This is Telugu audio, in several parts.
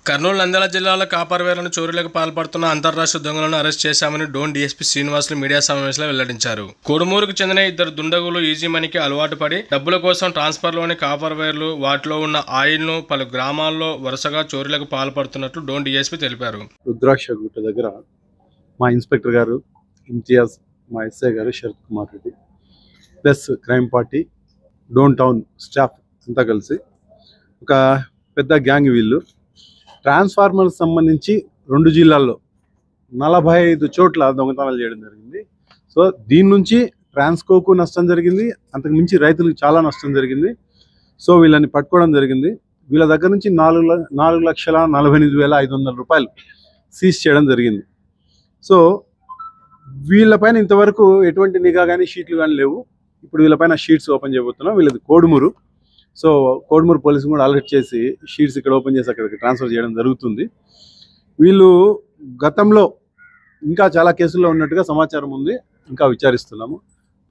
కర్నూలు నంద్యాల జిల్లాలో కాపర్వేలను చోరీలకు పాల్పడుతున్న అంతర్రాష్ట్ర దొంగలను అరెస్ట్ చేశామని డోన్ డీఎస్పీ శ్రీనివాసులు మీడియా సమావేశంలో వెల్లడించారు. కోడుమూరుకు చెందిన ఇద్దరు దుండగులు ఈజీ మనీకి అలవాటు పడి డబ్బుల కోసం ట్రాన్స్ఫర్లోని కాపర్వేర్లు, వాటిలో ఉన్న ఆయిల్ను పలు గ్రామాల్లో వరుసగా చోరీలకు పాల్పడుతున్నట్లు డోన్ డీఎస్పీ తెలిపారు. రుద్రాక్షగుట్ట దగ్గర మా ఇన్స్పెక్టర్ గారు ఇంతియాజ్, మా ఎస్ఐ గారు Sarath Kumar Reddy plus crime party Dhone town staff అంతా కలిసి ఒక పెద్ద గ్యాంగ్ వీళ్ళు ట్రాన్స్ఫార్మర్కి సంబంధించి 2 జిల్లాల్లో 45 చోట్ల దొంగతనాలు చేయడం జరిగింది. సో దీని నుంచి ట్రాన్స్కోకు నష్టం జరిగింది, అంతకు మించి రైతులకు చాలా నష్టం జరిగింది. సో వీళ్ళని పట్టుకోవడం జరిగింది. వీళ్ళ దగ్గర నుంచి 4,48,500 రూపాయలు సీజ్ చేయడం జరిగింది. సో వీళ్ళపైన ఇంతవరకు ఎటువంటి నిఘా కానీ షీట్లు కానీ లేవు. ఇప్పుడు వీళ్ళపైన షీట్స్ ఓపెన్ చేయబోతున్నాం. వీళ్ళది కోడుమూరు. సో కోడుమూరు పోలీసులు కూడా అలర్ట్ చేసి షీట్స్ ఇక్కడ ఓపెన్ చేసి అక్కడికి ట్రాన్స్ఫర్ చేయడం జరుగుతుంది. వీళ్ళు గతంలో ఇంకా చాలా కేసుల్లో ఉన్నట్టుగా సమాచారం ఉంది, ఇంకా విచారిస్తున్నాము.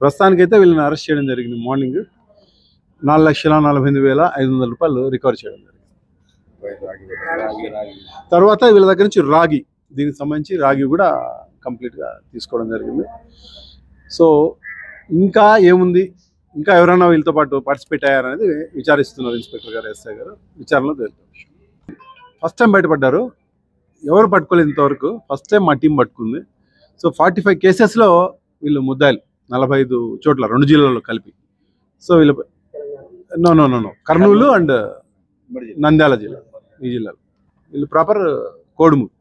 ప్రస్తుతానికైతే వీళ్ళని అరెస్ట్ చేయడం జరిగింది. మార్నింగ్ 4,48,500 రూపాయలు రికవర్ చేయడం జరిగింది. తర్వాత వీళ్ళ దగ్గర నుంచి రాగి, దీనికి సంబంధించి రాగి కూడా కంప్లీట్గా తీసుకోవడం జరిగింది. సో ఇంకా ఏముంది, ఇంకా ఎవరైనా వీళ్ళతో పాటు పార్టిసిపేట్ అయ్యారనేది విచారిస్తున్నారు ఇన్స్పెక్టర్ గారు, ఎస్ఐ గారు. విచారణలో తెలుస్తుంది. ఫస్ట్ టైం బయటపడ్డారు, ఎవరు పట్టుకోలేదు ఇంతవరకు. ఫస్ట్ టైం మా టీం పట్టుకుంది. సో 45 కేసెస్లో వీళ్ళు ముద్దాయిలు 45 చోట్ల 2 జిల్లాల్లో కలిపి. సో వీళ్ళు నో కర్నూలు అండ్ నంద్యాల జిల్లా, ఈ జిల్లాలో. వీళ్ళు ప్రాపర్ కోడుమూరు.